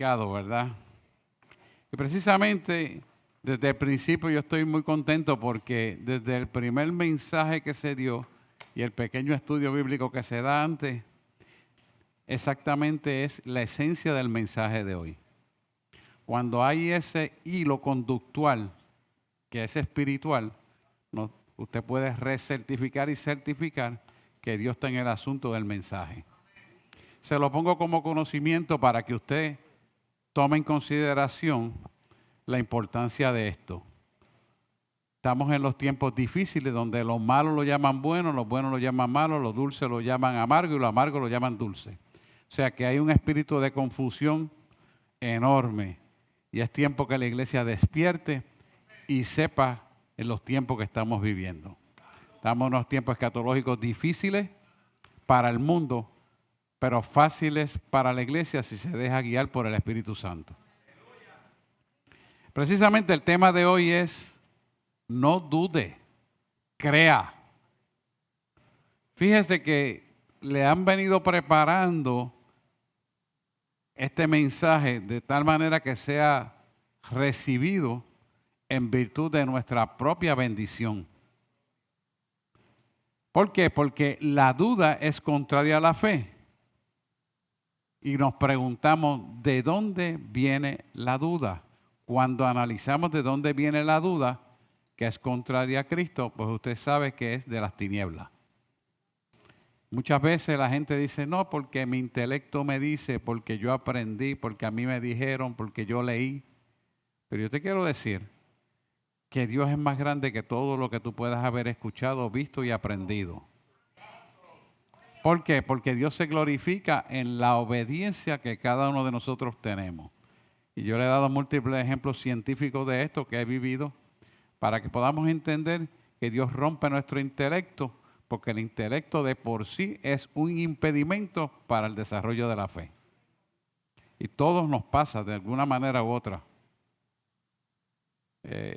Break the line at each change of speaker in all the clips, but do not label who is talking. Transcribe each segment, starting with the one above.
predicado, ¿verdad? Y precisamente desde el principio yo estoy muy contento porque desde el primer mensaje que se dio y el pequeño estudio bíblico que se da antes, exactamente es la esencia del mensaje de hoy. Cuando hay ese hilo conductual que es espiritual, usted puede recertificar y certificar que Dios está en el asunto del mensaje. Se lo pongo como conocimiento para que usted tome en consideración la importancia de esto. Estamos en los tiempos difíciles donde los malos lo llaman bueno, los buenos lo llaman malo, los dulces lo llaman amargo y los amargos lo llaman dulce. O sea que hay un espíritu de confusión enorme y es tiempo que la iglesia despierte y sepa en los tiempos que estamos viviendo. Estamos en unos tiempos escatológicos difíciles para el mundo, pero fáciles para la iglesia si se deja guiar por el Espíritu Santo. Precisamente el tema de hoy es: no dude, crea. Fíjese que le han venido preparando este mensaje de tal manera que sea recibido en virtud de nuestra propia bendición. ¿Por qué? Porque la duda es contraria a la fe. Y nos preguntamos, ¿de dónde viene la duda? Cuando analizamos de dónde viene la duda, que es contraria a Cristo, pues usted sabe que es de las tinieblas. Muchas veces la gente dice, no, porque mi intelecto me dice, porque yo aprendí, porque a mí me dijeron, porque yo leí. Pero yo te quiero decir que Dios es más grande que todo lo que tú puedas haber escuchado, visto y aprendido. ¿Por qué? Porque Dios se glorifica en la obediencia que cada uno de nosotros tenemos. Y yo le he dado múltiples ejemplos científicos de esto que he vivido para que podamos entender que Dios rompe nuestro intelecto, porque el intelecto de por sí es un impedimento para el desarrollo de la fe. Y todos nos pasa de alguna manera u otra.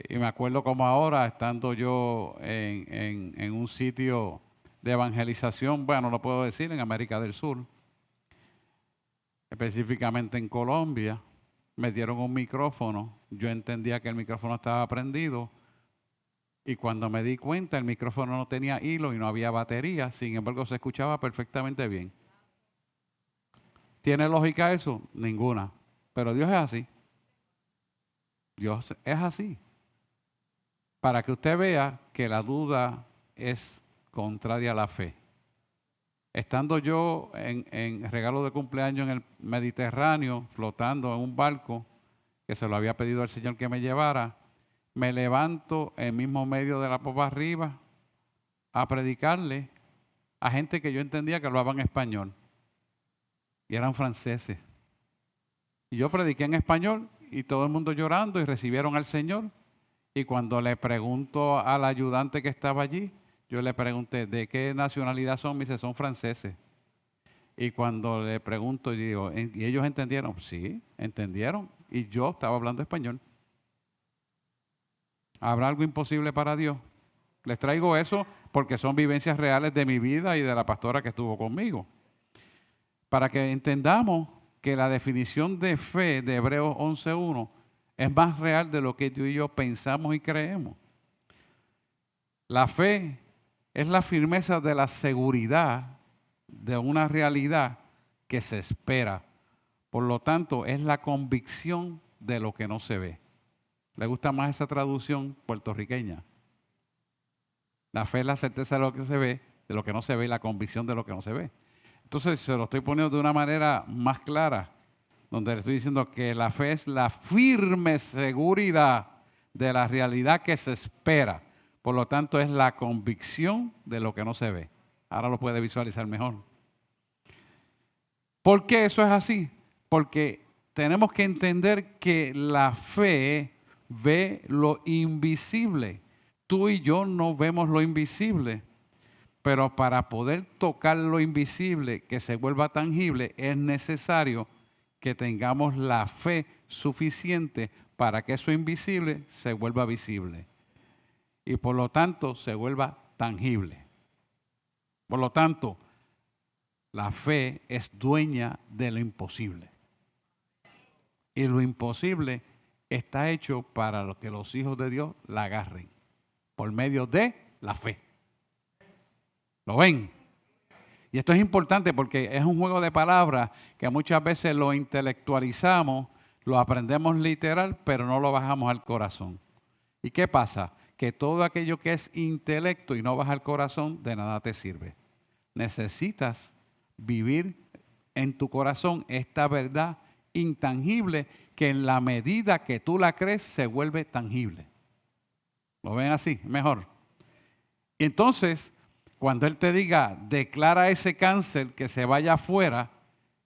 Y me acuerdo como ahora, estando yo en un sitio de evangelización, bueno, lo puedo decir, en América del Sur, específicamente en Colombia, me dieron un micrófono. Yo entendía que el micrófono estaba prendido y cuando me di cuenta el micrófono no tenía hilo y no había batería, sin embargo se escuchaba perfectamente bien. ¿Tiene lógica eso? Ninguna. Pero Dios es así. Dios es así. Para que usted vea que la duda es contraria a la fe. Estando yo en regalo de cumpleaños en el Mediterráneo, flotando en un barco, que se lo había pedido al Señor que me llevara, me levanto en mismo medio de la popa arriba a predicarle a gente que yo entendía que hablaban español. Y eran franceses. Y yo prediqué en español y todo el mundo llorando y recibieron al Señor. Y cuando le pregunto al ayudante que estaba allí, yo le pregunté, ¿de qué nacionalidad son? Me dice, son franceses. Y cuando le pregunto, y digo, ¿y ellos entendieron? Sí, entendieron. Y yo estaba hablando español. ¿Habrá algo imposible para Dios? Les traigo eso porque son vivencias reales de mi vida y de la pastora que estuvo conmigo. Para que entendamos que la definición de fe de Hebreos 11:1 es más real de lo que tú y yo pensamos y creemos. La fe es la firmeza de la seguridad de una realidad que se espera. Por lo tanto, es la convicción de lo que no se ve. ¿Le gusta más esa traducción puertorriqueña? La fe es la certeza de lo que se ve, de lo que no se ve, y la convicción de lo que no se ve. Entonces, se lo estoy poniendo de una manera más clara, donde le estoy diciendo que la fe es la firme seguridad de la realidad que se espera. Por lo tanto, es la convicción de lo que no se ve. Ahora lo puede visualizar mejor. ¿Por qué eso es así? Porque tenemos que entender que la fe ve lo invisible. Tú y yo no vemos lo invisible, pero para poder tocar lo invisible, que se vuelva tangible, es necesario que tengamos la fe suficiente para que eso invisible se vuelva visible y por lo tanto se vuelva tangible. Por lo tanto, la fe es dueña de lo imposible. Y lo imposible está hecho para que los hijos de Dios la agarren por medio de la fe. ¿Lo ven? Y esto es importante porque es un juego de palabras que muchas veces lo intelectualizamos, lo aprendemos literal, pero no lo bajamos al corazón. ¿Y qué pasa? Que todo aquello que es intelecto y no baja al corazón, de nada te sirve. Necesitas vivir en tu corazón esta verdad intangible que en la medida que tú la crees se vuelve tangible. ¿Lo ven así? Mejor. Entonces, cuando Él te diga, declara ese cáncer que se vaya afuera,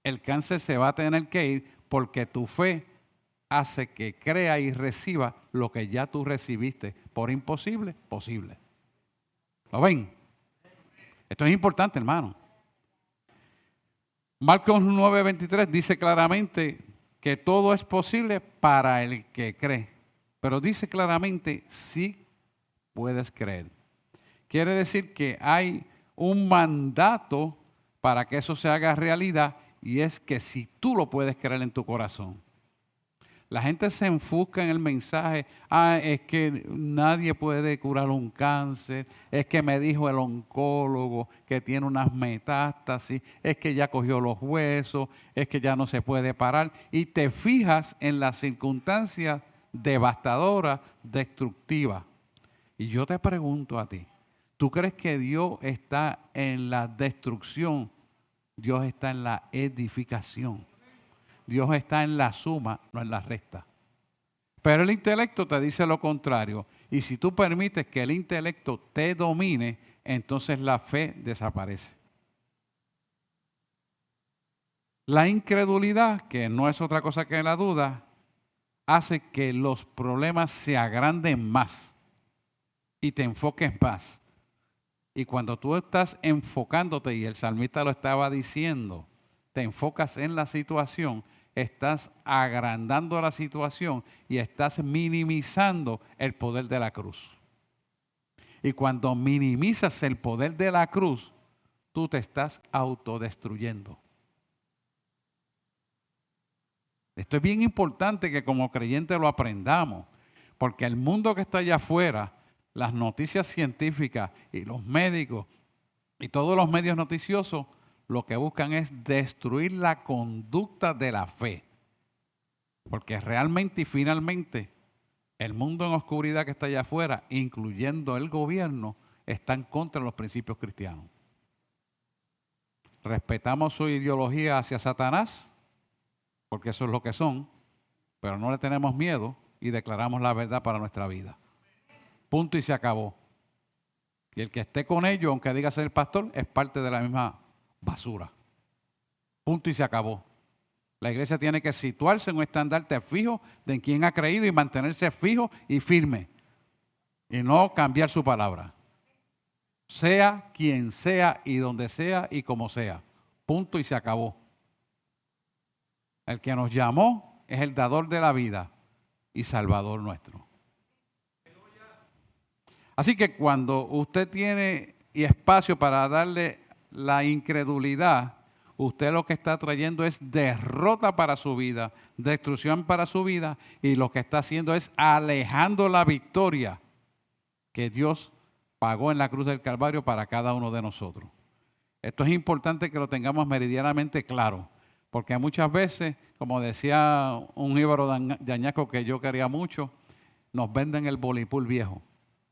el cáncer se va a tener que ir porque tu fe hace que crea y reciba lo que ya tú recibiste. Por imposible, posible. ¿Lo ven? Esto es importante, hermano. Marcos 9:23 dice claramente que todo es posible para el que cree. Pero dice claramente, sí puedes creer. Quiere decir que hay un mandato para que eso se haga realidad y es que si tú lo puedes creer en tu corazón. La gente se enfoca en el mensaje, es que nadie puede curar un cáncer, es que me dijo el oncólogo que tiene unas metástasis, es que ya cogió los huesos, es que ya no se puede parar. Y te fijas en las circunstancias devastadoras, destructivas. Y yo te pregunto a ti, ¿tú crees que Dios está en la destrucción? Dios está en la edificación. Dios está en la suma, no en la resta. Pero el intelecto te dice lo contrario. Y si tú permites que el intelecto te domine, entonces la fe desaparece. La incredulidad, que no es otra cosa que la duda, hace que los problemas se agranden más y te enfoques más. Y cuando tú estás enfocándote, y el salmista lo estaba diciendo, te enfocas en la situación, estás agrandando la situación y estás minimizando el poder de la cruz. Y cuando minimizas el poder de la cruz, tú te estás autodestruyendo. Esto es bien importante que como creyentes lo aprendamos, porque el mundo que está allá afuera, las noticias científicas y los médicos y todos los medios noticiosos, lo que buscan es destruir la conducta de la fe. Porque realmente y finalmente el mundo en oscuridad que está allá afuera, incluyendo el gobierno, está en contra de los principios cristianos. Respetamos su ideología hacia Satanás, porque eso es lo que son, pero no le tenemos miedo y declaramos la verdad para nuestra vida. Punto y se acabó. Y el que esté con ellos, aunque diga ser pastor, es parte de la misma basura. Punto y se acabó. La iglesia tiene que situarse en un estandarte fijo de en quien ha creído y mantenerse fijo y firme. Y no cambiar su palabra. Sea quien sea y donde sea y como sea. Punto y se acabó. El que nos llamó es el dador de la vida y salvador nuestro. Así que cuando usted tiene espacio para darle la incredulidad, usted lo que está trayendo es derrota para su vida, destrucción para su vida, y lo que está haciendo es alejando la victoria que Dios pagó en la cruz del Calvario para cada uno de nosotros. Esto es importante que lo tengamos meridianamente claro, porque muchas veces, como decía un íbaro de Añasco que yo quería mucho, nos venden el bolipul viejo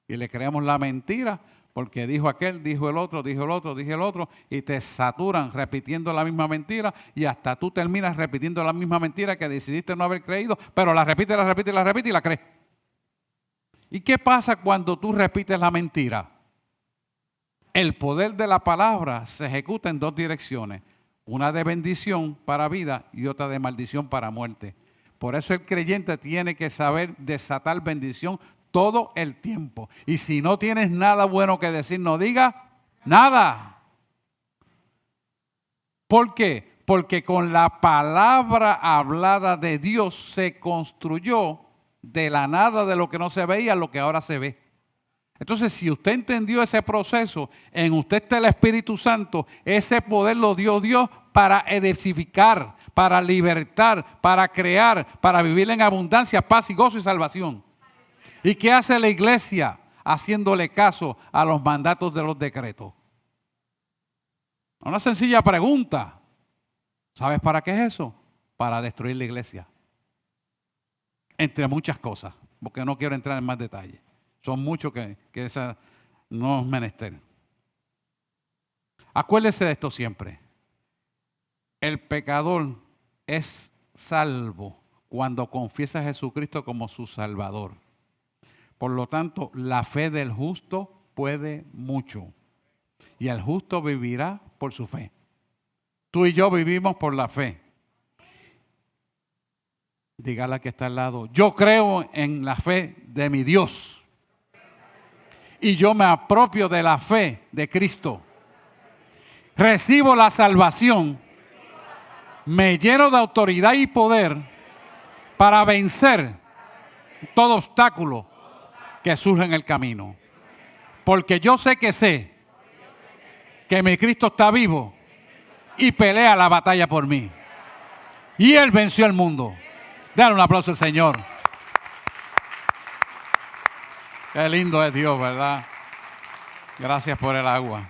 y le creemos la mentira porque dijo aquel, dijo el otro, dijo el otro, dijo el otro, y te saturan repitiendo la misma mentira y hasta tú terminas repitiendo la misma mentira que decidiste no haber creído, pero la repite, la repite, la repite y la crees. ¿Y qué pasa cuando tú repites la mentira? El poder de la palabra se ejecuta en dos direcciones, una de bendición para vida y otra de maldición para muerte. Por eso el creyente tiene que saber desatar bendición todo el tiempo. Y si no tienes nada bueno que decir, no digas nada. ¿Por qué? Porque con la palabra hablada de Dios se construyó de la nada de lo que no se veía lo que ahora se ve. Entonces, si usted entendió ese proceso, en usted está el Espíritu Santo, ese poder lo dio Dios para edificar, para libertar, para crear, para vivir en abundancia, paz y gozo y salvación. ¿Y qué hace la iglesia? Haciéndole caso a los mandatos de los decretos. Una sencilla pregunta. ¿Sabes para qué es eso? Para destruir la iglesia. Entre muchas cosas, porque no quiero entrar en más detalles. Son muchos que esa no es menester. Acuérdese de esto siempre. El pecador es salvo cuando confiesa a Jesucristo como su Salvador. Por lo tanto, la fe del justo puede mucho. Y el justo vivirá por su fe. Tú y yo vivimos por la fe. Dígale que está al lado. Yo creo en la fe de mi Dios. Y yo me apropio de la fe de Cristo. Recibo la salvación. Me lleno de autoridad y poder para vencer todo obstáculo que surge en el camino. Porque yo sé que mi Cristo está vivo y pelea la batalla por mí. Y Él venció el mundo. Dale un aplauso al Señor. Qué lindo es Dios, ¿verdad? Gracias por el agua.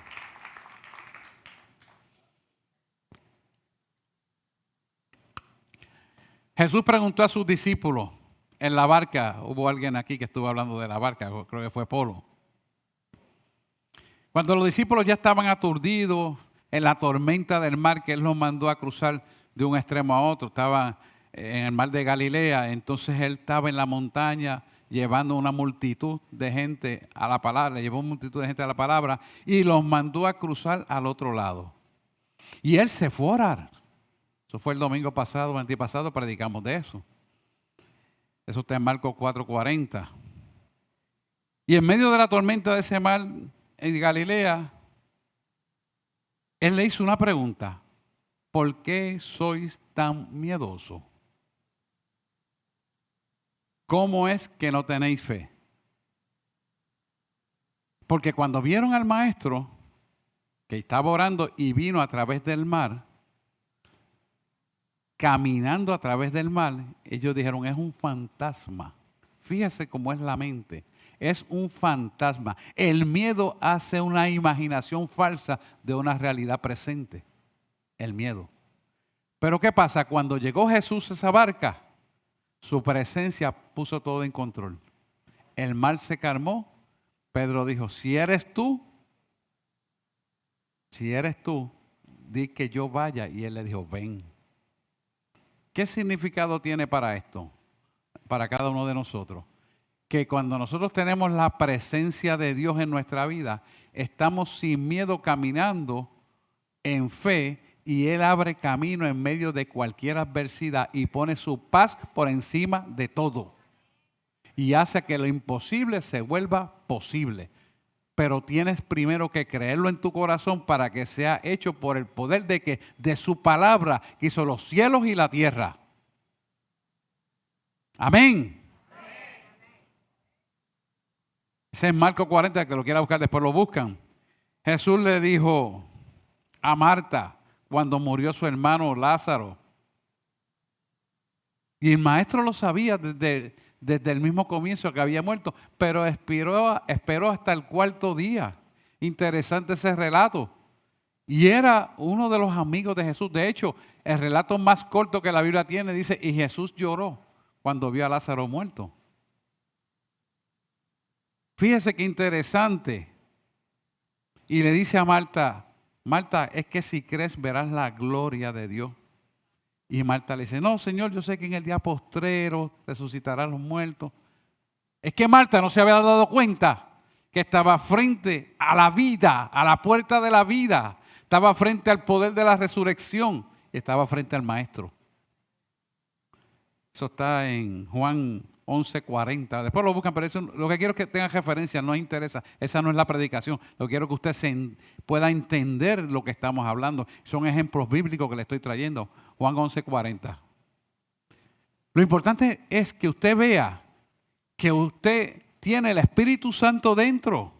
Jesús preguntó a sus discípulos en la barca. Hubo alguien aquí que estuvo hablando de la barca, creo que fue Polo. Cuando los discípulos ya estaban aturdidos en la tormenta del mar que Él los mandó a cruzar de un extremo a otro, estaban en el mar de Galilea, entonces Él estaba en la montaña llevando una multitud de gente a la palabra, llevó una multitud de gente a la palabra y los mandó a cruzar al otro lado. Y Él se fue a orar. Eso fue el domingo pasado, el antepasado, predicamos de eso. Eso está en Marcos 4:40. Y en medio de la tormenta de ese mar en Galilea, Él le hizo una pregunta. ¿Por qué sois tan miedosos? ¿Cómo es que no tenéis fe? Porque cuando vieron al maestro que estaba orando y vino a través del mar, caminando a través del mar, ellos dijeron, es un fantasma. Fíjese cómo es la mente. Es un fantasma. El miedo hace una imaginación falsa de una realidad presente. El miedo. Pero ¿qué pasa? Cuando llegó Jesús a esa barca, su presencia puso todo en control. El mar se calmó. Pedro dijo, si eres tú, di que yo vaya. Y él le dijo, ven. ¿Qué significado tiene para esto? Para cada uno de nosotros. Que cuando nosotros tenemos la presencia de Dios en nuestra vida, estamos sin miedo caminando en fe y Él abre camino en medio de cualquier adversidad y pone su paz por encima de todo. Y hace que lo imposible se vuelva posible. Pero tienes primero que creerlo en tu corazón para que sea hecho por el poder de su palabra que hizo los cielos y la tierra. Amén. Ese es Marcos 40, que lo quiera buscar, después lo buscan. Jesús le dijo a Marta cuando murió su hermano Lázaro. Y el maestro lo sabía desde el mismo comienzo que había muerto, pero esperó hasta el cuarto día. Interesante ese relato. Y era uno de los amigos de Jesús. De hecho, el relato más corto que la Biblia tiene dice, y Jesús lloró cuando vio a Lázaro muerto. Fíjese qué interesante. Y le dice a Marta, Marta, es que si crees verás la gloria de Dios. Y Marta le dice, no, Señor, yo sé que en el día postrero resucitarán los muertos. Es que Marta no se había dado cuenta que estaba frente a la vida, a la puerta de la vida. Estaba frente al poder de la resurrección y estaba frente al Maestro. Eso está en Juan 11:40. Después lo buscan, pero eso, lo que quiero es que tengan referencia, no interesa. Esa no es la predicación. Lo que quiero es que usted pueda entender lo que estamos hablando. Son ejemplos bíblicos que le estoy trayendo. Juan 11:40. Lo importante es que usted vea que usted tiene el Espíritu Santo dentro.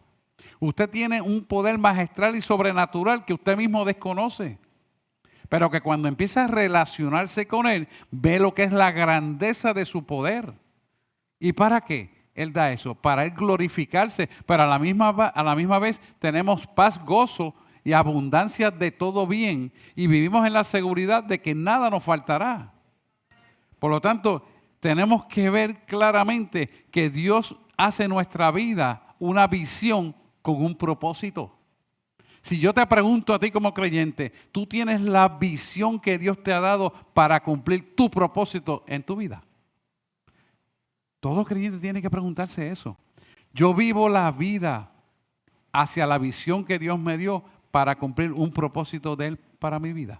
Usted tiene un poder magistral y sobrenatural que usted mismo desconoce. pero que cuando empieza a relacionarse con Él, ve lo que es la grandeza de su poder. ¿Y para qué? Él da eso, para Él glorificarse, pero a la misma vez tenemos paz, gozo y abundancia de todo bien, y vivimos en la seguridad de que nada nos faltará. Por lo tanto, tenemos que ver claramente que Dios hace nuestra vida una visión con un propósito. Si yo te pregunto a ti como creyente, ¿tú tienes la visión que Dios te ha dado para cumplir tu propósito en tu vida? Todo creyente tiene que preguntarse eso. Yo vivo la vida hacia la visión que Dios me dio para cumplir un propósito de Él para mi vida.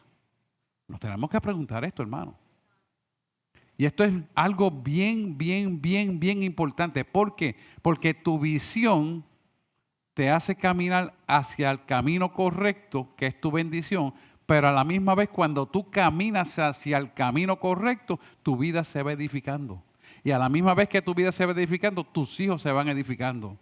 Nos tenemos que preguntar esto, hermano. Y esto es algo bien importante. ¿Por qué? Porque tu visión te hace caminar hacia el camino correcto, que es tu bendición, pero a la misma vez cuando tú caminas hacia el camino correcto, tu vida se va edificando. Y a la misma vez que tu vida se va edificando, tus hijos se van edificando.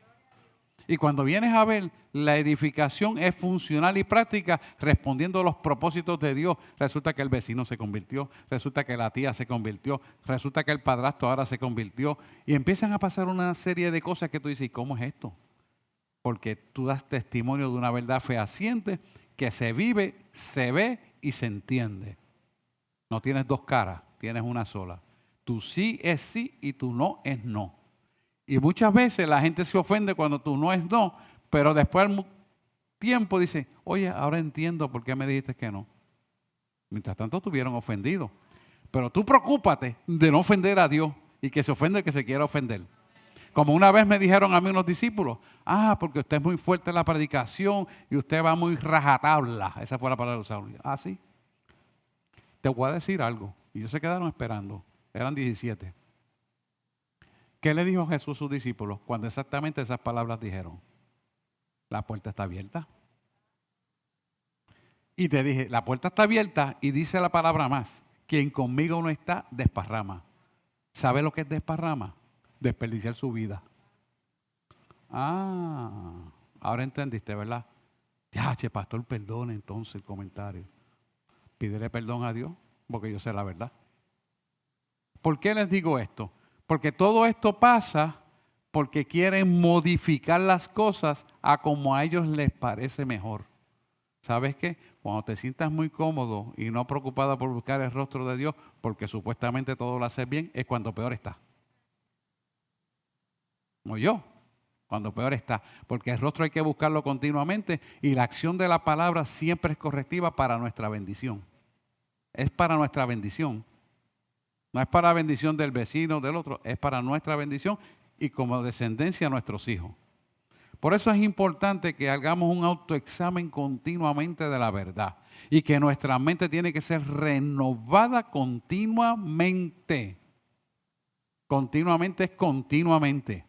Y cuando vienes a ver, la edificación es funcional y práctica respondiendo a los propósitos de Dios. Resulta que el vecino se convirtió, resulta que la tía se convirtió, resulta que el padrastro ahora se convirtió. Y empiezan a pasar una serie de cosas que tú dices, ¿cómo es esto? Porque tú das testimonio de una verdad fehaciente que se vive, se ve y se entiende. No tienes dos caras, tienes una sola. Tu sí es sí y tu no es no. Y muchas veces la gente se ofende cuando tu no es no, pero después al tiempo dice, oye, ahora entiendo por qué me dijiste que no. Mientras tanto estuvieron ofendidos. Pero tú preocúpate de no ofender a Dios y que se ofende el que se quiera ofender. Como una vez me dijeron a mí unos discípulos, porque usted es muy fuerte en la predicación y usted va muy rajatabla. Esa fue la palabra usada. Sí. Te voy a decir algo. Y ellos se quedaron esperando. Eran 17. ¿Qué le dijo Jesús a sus discípulos cuando exactamente esas palabras dijeron? La puerta está abierta. Y te dije, la puerta está abierta y dice la palabra más. Quien conmigo no está, desparrama. ¿Sabe lo que es desparrama? Desperdiciar su vida. Ahora entendiste, ¿verdad? Ya, pastor, perdone entonces el comentario. Pídele perdón a Dios, porque yo sé la verdad. ¿Por qué les digo esto? Porque todo esto pasa porque quieren modificar las cosas a como a ellos les parece mejor. ¿Sabes qué? Cuando te sientas muy cómodo y no preocupado por buscar el rostro de Dios, porque supuestamente todo lo haces bien, es cuando peor está. Como yo, cuando peor está. Porque el rostro hay que buscarlo continuamente y la acción de la palabra siempre es correctiva para nuestra bendición. Es para nuestra bendición. No es para la bendición del vecino, del otro, es para nuestra bendición y como descendencia a nuestros hijos. Por eso es importante que hagamos un autoexamen continuamente de la verdad y que nuestra mente tiene que ser renovada continuamente. Continuamente es continuamente.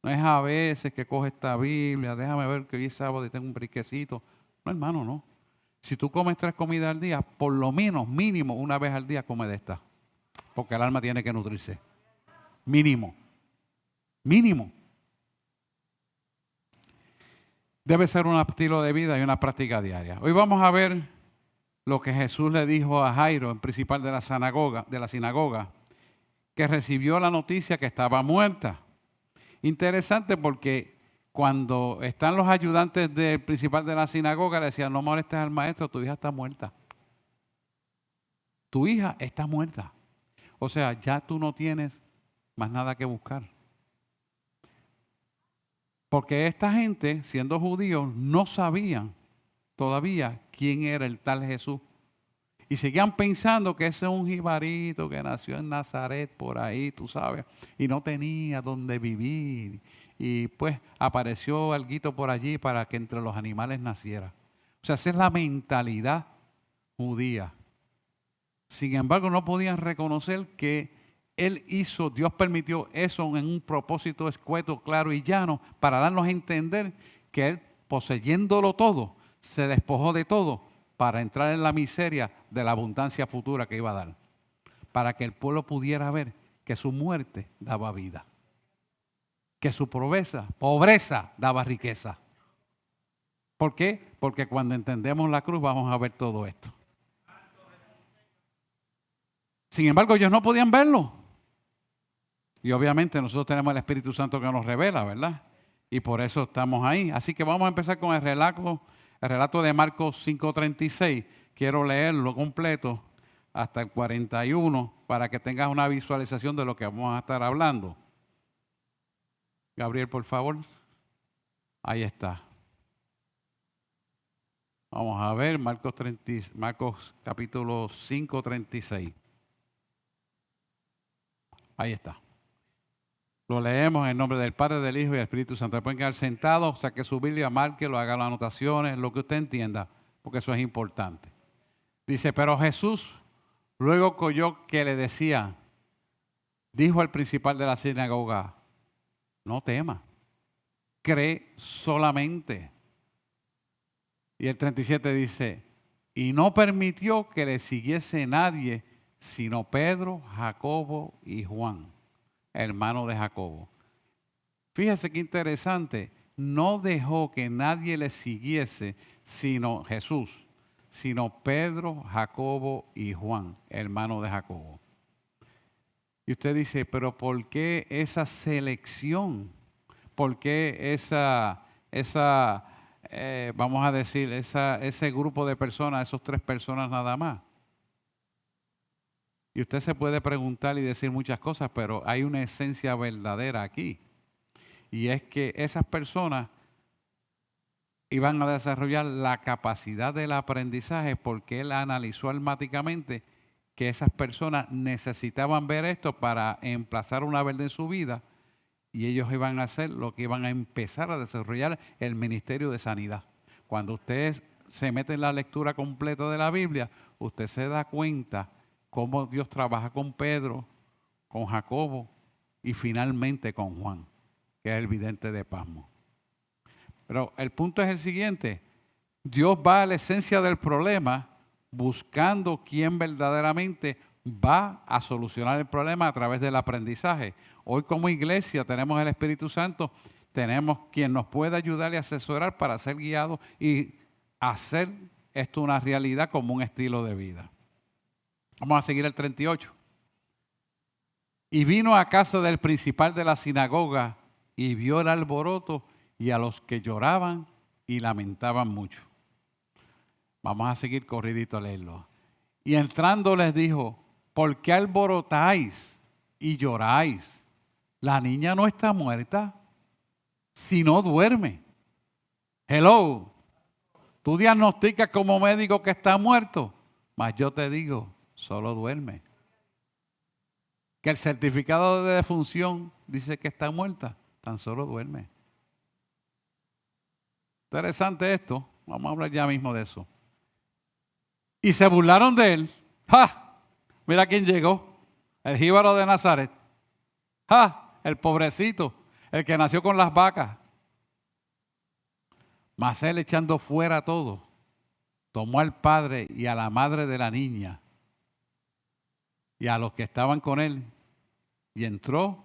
No es a veces que coge esta Biblia, déjame ver que hoy es sábado y tengo un briquecito. No, hermano, no. Si tú comes 3 comidas al día, por lo menos, mínimo, una vez al día come de esta. Porque el alma tiene que nutrirse. Mínimo. Mínimo. Debe ser un estilo de vida y una práctica diaria. Hoy vamos a ver lo que Jesús le dijo a Jairo, el principal de la sinagoga, que recibió la noticia que estaba muerta. Interesante porque cuando están los ayudantes del principal de la sinagoga, le decían, no molestes al maestro, tu hija está muerta. Tu hija está muerta. O sea, ya tú no tienes más nada que buscar. Porque esta gente, siendo judíos, no sabían todavía quién era el tal Jesús. Y seguían pensando que ese es un jibarito que nació en Nazaret por ahí, tú sabes, y no tenía dónde vivir. Y pues apareció alguito por allí para que entre los animales naciera. O sea, esa es la mentalidad judía. Sin embargo, no podían reconocer que Dios permitió eso en un propósito escueto, claro y llano, para darnos a entender que Él, poseyéndolo todo, se despojó de todo para entrar en la miseria de la abundancia futura que iba a dar. Para que el pueblo pudiera ver que su muerte daba vida. Que su pobreza daba riqueza. ¿Por qué? Porque cuando entendemos la cruz vamos a ver todo esto. Sin embargo, ellos no podían verlo. Y obviamente nosotros tenemos el Espíritu Santo que nos revela, ¿verdad? Y por eso estamos ahí. Así que vamos a empezar con el relato de Marcos 5:36. Quiero leerlo completo hasta el 41 para que tengas una visualización de lo que vamos a estar hablando. Gabriel, por favor. Ahí está. Vamos a ver Marcos capítulo 5:36. Ahí está. Lo leemos en nombre del Padre, del Hijo y del Espíritu Santo. Pueden quedar sentados, saque su Biblia, márquelo, haga las anotaciones, lo que usted entienda, porque eso es importante. Dice, pero Jesús luego que oyó que le decía, dijo al principal de la sinagoga, no temas, cree solamente. Y el 37 dice, y no permitió que le siguiese nadie, sino Pedro, Jacobo y Juan, hermano de Jacobo. Fíjese qué interesante, no dejó que nadie le siguiese, sino Jesús, sino Pedro, Jacobo y Juan, hermano de Jacobo. Y usted dice, pero ¿por qué esa selección? ¿Por qué vamos a decir, ese grupo de personas, esos 3 personas nada más? Y usted se puede preguntar y decir muchas cosas, pero hay una esencia verdadera aquí. Y es que esas personas iban a desarrollar la capacidad del aprendizaje porque él analizó almáticamente que esas personas necesitaban ver esto para emplazar una verdad en su vida y ellos iban a hacer lo que iban a empezar a desarrollar el ministerio de sanidad. Cuando usted se mete en la lectura completa de la Biblia, usted se da cuenta cómo Dios trabaja con Pedro, con Jacobo y finalmente con Juan, que es el vidente de Pasmo. Pero el punto es el siguiente, Dios va a la esencia del problema buscando quién verdaderamente va a solucionar el problema a través del aprendizaje. Hoy como iglesia tenemos el Espíritu Santo, tenemos quien nos puede ayudar y asesorar para ser guiados y hacer esto una realidad como un estilo de vida. Vamos a seguir el 38. Y vino a casa del principal de la sinagoga y vio el alboroto y a los que lloraban y lamentaban mucho. Vamos a seguir corridito a leerlo. Y entrando les dijo, ¿por qué alborotáis y lloráis? La niña no está muerta, sino duerme. Hello, tú diagnosticas como médico que está muerto, mas yo te digo, solo duerme. Que el certificado de defunción dice que está muerta, tan solo duerme. Interesante esto, vamos a hablar ya mismo de eso. Y se burlaron de él. ¡Ja! Mira quién llegó, el jíbaro de Nazaret. ¡Ja! El pobrecito, el que nació con las vacas. Mas él, echando fuera todo, tomó al padre y a la madre de la niña y a los que estaban con él y entró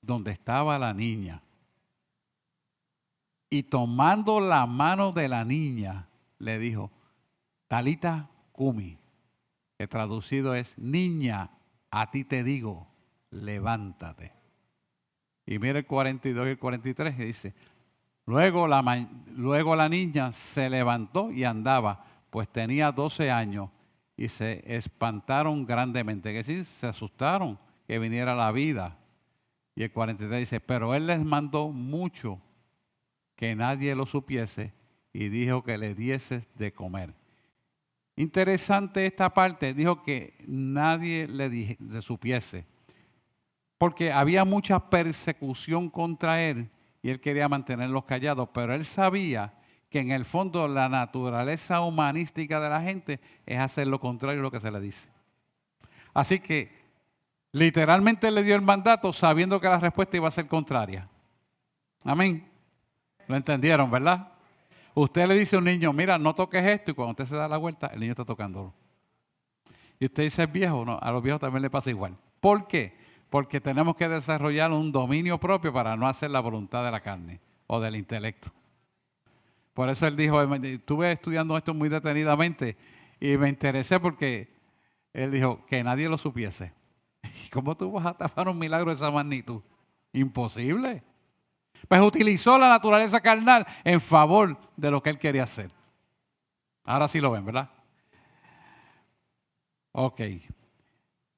donde estaba la niña. Y tomando la mano de la niña, le dijo, Talita Cumi, que traducido es, niña, a ti te digo, levántate. Y mira el 42 y el 43 que dice, luego la niña se levantó y andaba, pues tenía 12 años y se espantaron grandemente, que sí, se asustaron que viniera la vida. Y el 43 dice, pero él les mandó mucho que nadie lo supiese y dijo que le dieses de comer. Interesante esta parte, dijo que nadie le supiese, porque había mucha persecución contra él y él quería mantenerlos callados, pero él sabía que en el fondo la naturaleza humanística de la gente es hacer lo contrario a lo que se le dice. Así que literalmente le dio el mandato sabiendo que la respuesta iba a ser contraria. Amén. ¿Lo entendieron, verdad? Usted le dice a un niño, mira, no toques esto, y cuando usted se da la vuelta, el niño está tocándolo. Y usted dice, es viejo, no, a los viejos también le pasa igual. ¿Por qué? Porque tenemos que desarrollar un dominio propio para no hacer la voluntad de la carne o del intelecto. Por eso él dijo, estuve estudiando esto muy detenidamente y me interesé porque Él dijo, que nadie lo supiese. ¿Y cómo tú vas a tapar un milagro de esa magnitud? Imposible. Pues utilizó la naturaleza carnal en favor de lo que él quería hacer. Ahora sí lo ven, ¿verdad? Ok.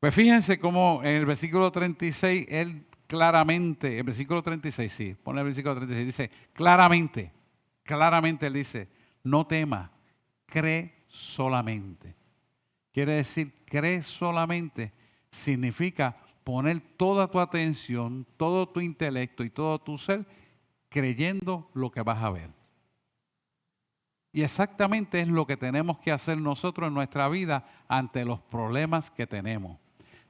Pues fíjense cómo en el versículo 36, él claramente, el versículo 36, sí, pone el versículo 36, dice, claramente él dice, no temas, cree solamente. Quiere decir, cree solamente, significa poner toda tu atención, todo tu intelecto y todo tu ser creyendo lo que vas a ver. Y exactamente es lo que tenemos que hacer nosotros en nuestra vida ante los problemas que tenemos.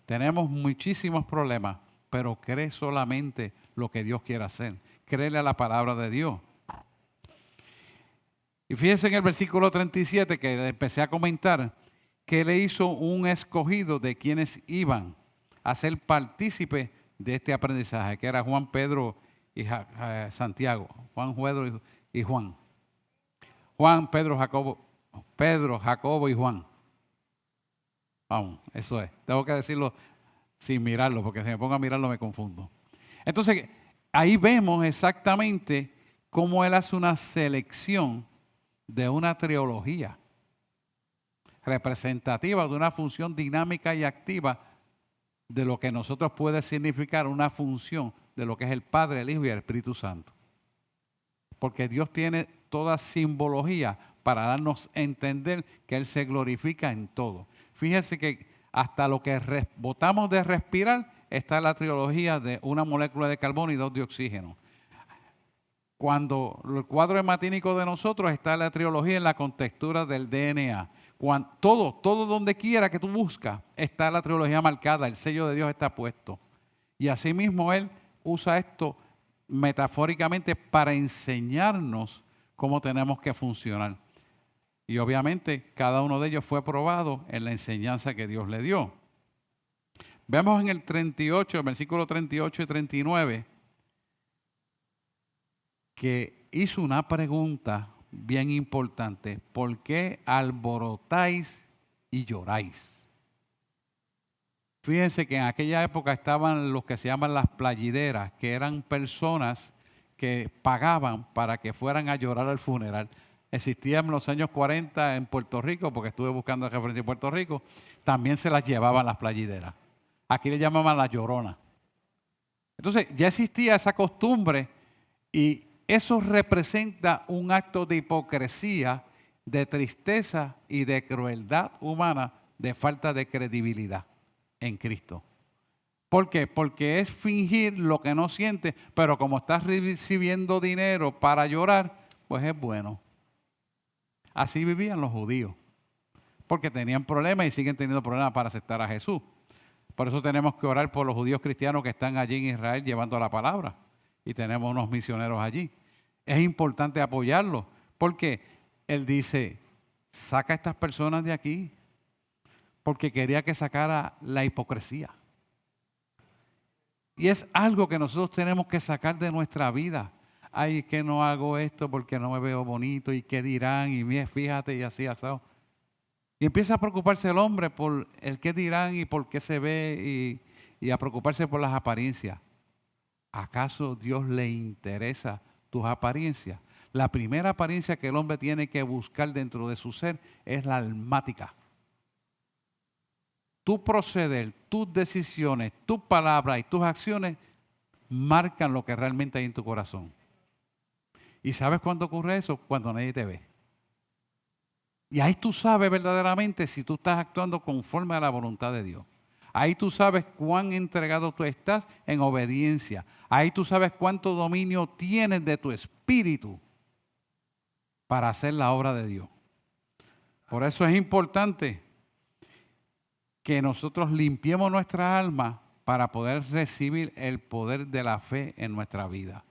Tenemos muchísimos problemas, pero cree solamente lo que Dios quiere hacer. Créele a la palabra de Dios. Y fíjense en el versículo 37 que empecé a comentar, que le hizo un escogido de quienes iban a ser partícipes de este aprendizaje, que era Juan, Pedro y Santiago. Juan, Pedro y Juan. Juan, Pedro, Jacobo y Juan. Vamos, eso es. Tengo que decirlo sin mirarlo, porque si me pongo a mirarlo me confundo. Entonces, ahí vemos exactamente cómo él hace una selección de una trilogía representativa de una función dinámica y activa de lo que nosotros puede significar una función de lo que es el Padre, el Hijo y el Espíritu Santo. Porque Dios tiene toda simbología para darnos a entender que Él se glorifica en todo. Fíjense que hasta lo que botamos de respirar está la trilogía de una molécula de carbono y 2 de oxígeno. Cuando el cuadro hematínico de nosotros está la trilogía en la contextura del DNA. Todo donde quiera que tú buscas está la trilogía marcada, el sello de Dios está puesto. Y asimismo Él usa esto metafóricamente para enseñarnos cómo tenemos que funcionar. Y obviamente cada uno de ellos fue probado en la enseñanza que Dios le dio. Vemos en el 38, versículo 38 y 39, que hizo una pregunta bien importante. ¿Por qué alborotáis y lloráis? Fíjense que en aquella época estaban los que se llaman las playideras, que eran personas que pagaban para que fueran a llorar al funeral. Existían en los años 40 en Puerto Rico, porque estuve buscando referencia en Puerto Rico, también se las llevaban las playideras. Aquí le llamaban la llorona. Entonces ya existía esa costumbre y eso representa un acto de hipocresía, de tristeza y de crueldad humana, de falta de credibilidad en Cristo. ¿Por qué? Porque es fingir lo que no siente, pero como estás recibiendo dinero para llorar, pues es bueno. Así vivían los judíos, porque tenían problemas y siguen teniendo problemas para aceptar a Jesús. Por eso tenemos que orar por los judíos cristianos que están allí en Israel llevando la palabra. Y tenemos unos misioneros allí. Es importante apoyarlos, porque él dice, saca a estas personas de aquí, porque quería que sacara la hipocresía. Y es algo que nosotros tenemos que sacar de nuestra vida. Ay, que no hago esto porque no me veo bonito, y qué dirán, y fíjate, y así, asado. Y empieza a preocuparse el hombre por el qué dirán y por qué se ve, y a preocuparse por las apariencias. ¿Acaso Dios le interesa tus apariencias? La primera apariencia que el hombre tiene que buscar dentro de su ser es la almática. Tu proceder, tus decisiones, tus palabras y tus acciones marcan lo que realmente hay en tu corazón. ¿Y sabes cuándo ocurre eso? Cuando nadie te ve. Y ahí tú sabes verdaderamente si tú estás actuando conforme a la voluntad de Dios. Ahí tú sabes cuán entregado tú estás en obediencia. Ahí tú sabes cuánto dominio tienes de tu espíritu para hacer la obra de Dios. Por eso es importante que nosotros limpiemos nuestra alma para poder recibir el poder de la fe en nuestra vida.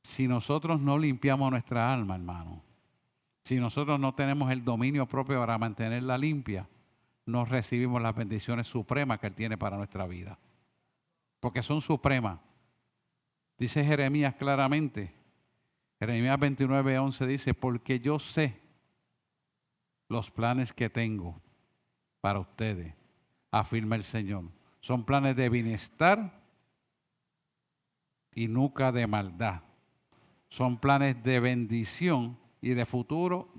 Si nosotros no limpiamos nuestra alma, hermano, si nosotros no tenemos el dominio propio para mantenerla limpia, no recibimos las bendiciones supremas que Él tiene para nuestra vida. Porque son supremas. Dice Jeremías claramente, Jeremías 29:11 dice, porque yo sé los planes que tengo para ustedes, afirma el Señor. Son planes de bienestar y nunca de maldad. Son planes de bendición y de futuro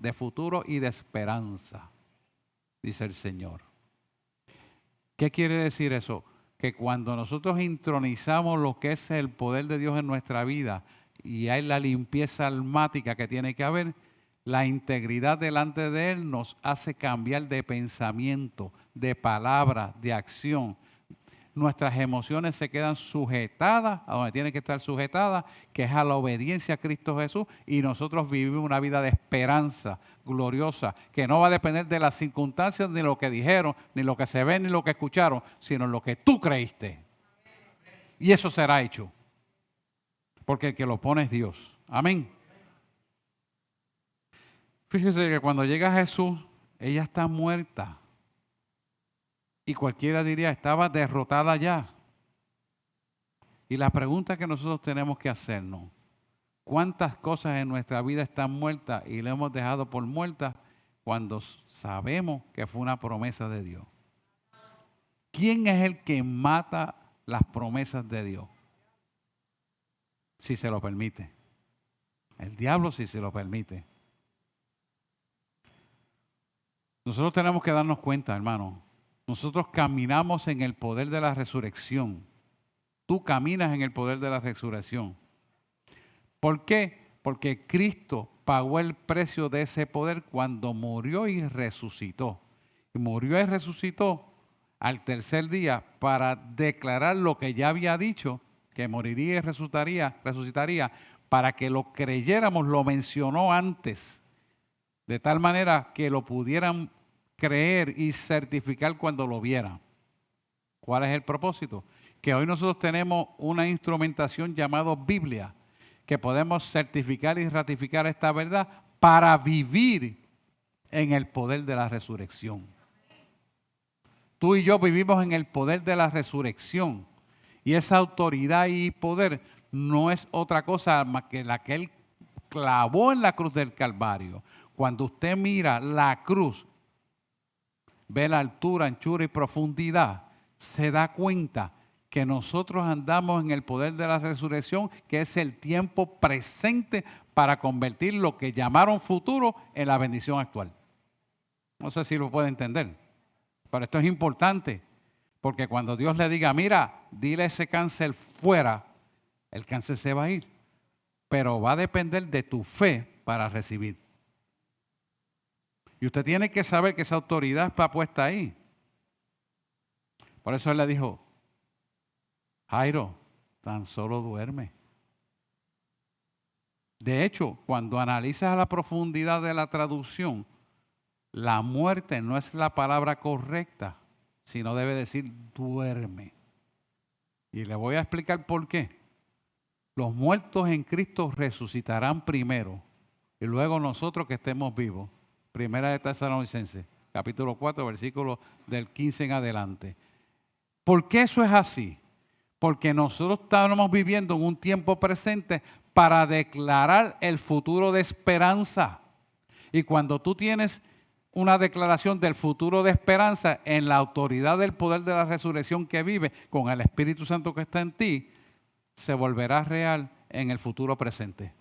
y de esperanza, dice el Señor. ¿Qué quiere decir eso? Que cuando nosotros intronizamos lo que es el poder de Dios en nuestra vida y hay la limpieza almática que tiene que haber, la integridad delante de Él nos hace cambiar de pensamiento, de palabra, de acción. Nuestras emociones se quedan sujetadas a donde tienen que estar sujetadas, que es a la obediencia a Cristo Jesús, y nosotros vivimos una vida de esperanza gloriosa, que no va a depender de las circunstancias, ni lo que dijeron, ni lo que se ve, ni lo que escucharon, sino en lo que tú creíste. Y eso será hecho, porque el que lo pone es Dios. Amén. Fíjese que cuando llega Jesús, ella está muerta. Y cualquiera diría, estaba derrotada ya. Y la pregunta que nosotros tenemos que hacernos, ¿cuántas cosas en nuestra vida están muertas y le hemos dejado por muertas cuando sabemos que fue una promesa de Dios? ¿Quién es el que mata las promesas de Dios? Si se lo permite. El diablo, si se lo permite. Nosotros tenemos que darnos cuenta, hermano. Nosotros caminamos en el poder de la resurrección. Tú caminas en el poder de la resurrección. ¿Por qué? Porque Cristo pagó el precio de ese poder cuando murió y resucitó. Y murió y resucitó al tercer día para declarar lo que ya había dicho, que moriría y resucitaría, para que lo creyéramos, lo mencionó antes, de tal manera que lo pudieran creer y certificar cuando lo vieran. ¿Cuál es el propósito? Que hoy nosotros tenemos una instrumentación llamada Biblia, que podemos certificar y ratificar esta verdad para vivir en el poder de la resurrección. Tú y yo vivimos en el poder de la resurrección, y esa autoridad y poder no es otra cosa más que la que Él clavó en la cruz del Calvario. Cuando usted mira la cruz, ve la altura, anchura y profundidad, se da cuenta que nosotros andamos en el poder de la resurrección, que es el tiempo presente para convertir lo que llamaron futuro en la bendición actual. No sé si lo puede entender, pero esto es importante, porque cuando Dios le diga, mira, dile ese cáncer fuera, el cáncer se va a ir, pero va a depender de tu fe para recibir. Y usted tiene que saber que esa autoridad está puesta ahí. Por eso Él le dijo, Jairo, tan solo duerme. De hecho, cuando analizas a la profundidad de la traducción, la muerte no es la palabra correcta, sino debe decir duerme. Y le voy a explicar por qué. Los muertos en Cristo resucitarán primero y luego nosotros que estemos vivos. Primera de Tesalonicenses, capítulo 4, versículo del 15 en adelante. ¿Por qué eso es así? Porque nosotros estamos viviendo en un tiempo presente para declarar el futuro de esperanza. Y cuando tú tienes una declaración del futuro de esperanza en la autoridad del poder de la resurrección que vive con el Espíritu Santo que está en ti, se volverá real en el futuro presente.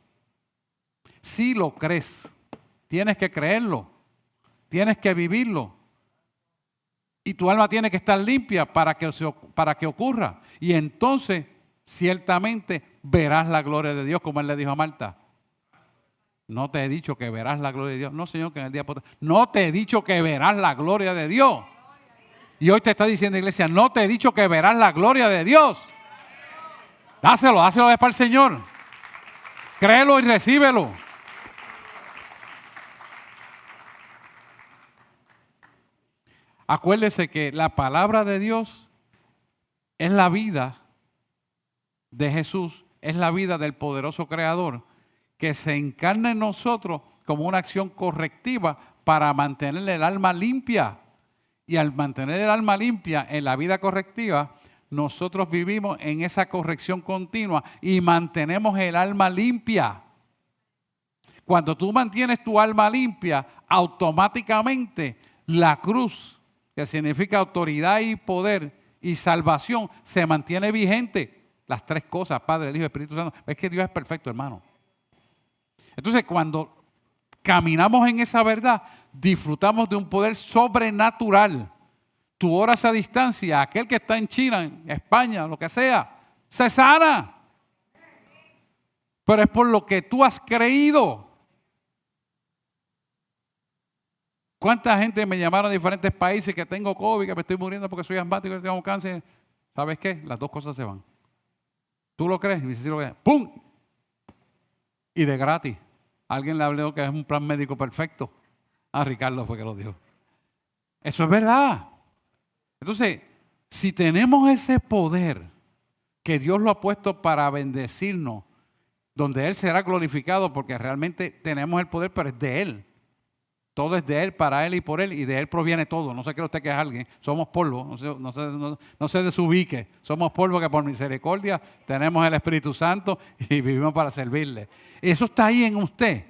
Si lo crees, tienes que creerlo, tienes que vivirlo. Y tu alma tiene que estar limpia para que ocurra. Y entonces, ciertamente, verás la gloria de Dios, como Él le dijo a Marta. No te he dicho que verás la gloria de Dios. No, Señor, que en el día... No te he dicho que verás la gloria de Dios. Y hoy te está diciendo, iglesia, no te he dicho que verás la gloria de Dios. Dáselo es para el Señor. Créelo y recíbelo. Acuérdese que la palabra de Dios es la vida de Jesús, es la vida del poderoso Creador, que se encarna en nosotros como una acción correctiva para mantener el alma limpia. Y al mantener el alma limpia en la vida correctiva, nosotros vivimos en esa corrección continua y mantenemos el alma limpia. Cuando tú mantienes tu alma limpia, automáticamente la cruz, que significa autoridad y poder y salvación, se mantiene vigente. Las tres cosas, Padre, el Hijo y el Espíritu Santo. Es que Dios es perfecto, hermano. Entonces, cuando caminamos en esa verdad, disfrutamos de un poder sobrenatural. Tú oras a distancia, aquel que está en China, en España, lo que sea, se sana. Pero es por lo que tú has creído. ¿Cuánta gente me llamaron de diferentes países que tengo COVID, que me estoy muriendo porque soy asmático, que tengo cáncer? ¿Sabes qué? Las dos cosas se van. ¿Tú lo crees? Y dice, sí lo crees. ¡Pum! Y de gratis. Alguien le habló que es un plan médico perfecto. A Ricardo fue que lo dijo. Eso es verdad. Entonces, si tenemos ese poder que Dios lo ha puesto para bendecirnos, donde Él será glorificado, porque realmente tenemos el poder, pero es de Él. Todo es de Él, para Él y por Él, y de Él proviene todo. No se cree usted que es alguien. Somos polvo, no se desubique. Somos polvo que por misericordia tenemos el Espíritu Santo y vivimos para servirle. Eso está ahí en usted.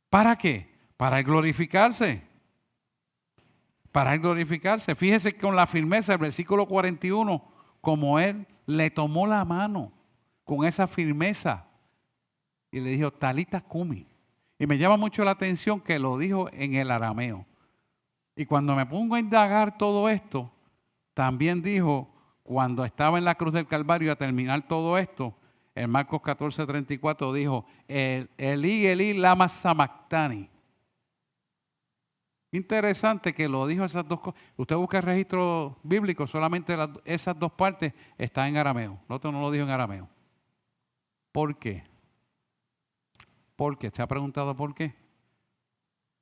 ¿Para qué? Para Él glorificarse. Para Él glorificarse. Fíjese que con la firmeza, el versículo 41, como Él le tomó la mano con esa firmeza y le dijo, Talita Kumi. Y me llama mucho la atención que lo dijo en el arameo. Y cuando me pongo a indagar todo esto, también dijo, cuando estaba en la cruz del Calvario a terminar todo esto, en Marcos 14:34 dijo, Elí, Elí, lama sabactani. Interesante que lo dijo esas dos cosas. Usted busca el registro bíblico, solamente esas dos partes están en arameo. El otro no lo dijo en arameo. ¿Por qué? ¿Por qué? ¿Se ha preguntado por qué?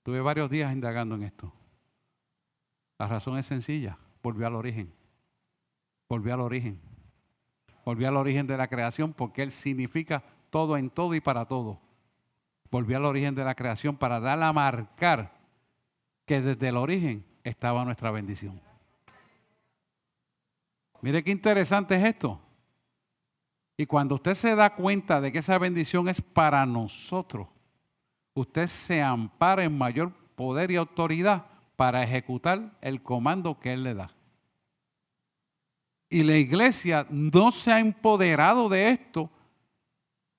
Tuve varios días indagando en esto. La razón es sencilla. Volvió al origen. Volvió al origen. Volvió al origen de la creación porque Él significa todo en todo y para todo. Volvió al origen de la creación para dar a marcar que desde el origen estaba nuestra bendición. Mire qué interesante es esto. Y cuando usted se da cuenta de que esa bendición es para nosotros, usted se ampara en mayor poder y autoridad para ejecutar el comando que Él le da. Y la iglesia no se ha empoderado de esto,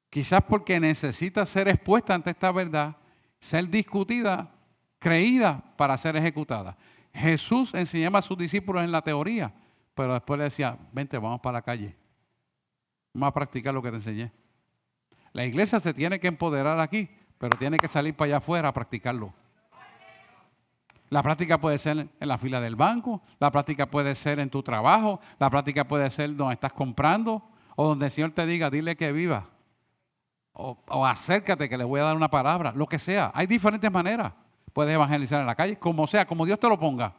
quizás porque necesita ser expuesta ante esta verdad, ser discutida, creída para ser ejecutada. Jesús enseñaba a sus discípulos en la teoría, pero después le decía, vente, vamos para la calle. Vamos a practicar lo que te enseñé. La iglesia se tiene que empoderar aquí, pero tiene que salir para allá afuera a practicarlo. La práctica puede ser en la fila del banco, la práctica puede ser en tu trabajo, la práctica puede ser donde estás comprando o donde el Señor te diga, dile que viva. O acércate que le voy a dar una palabra, lo que sea. Hay diferentes maneras. Puedes evangelizar en la calle, como sea, como Dios te lo ponga.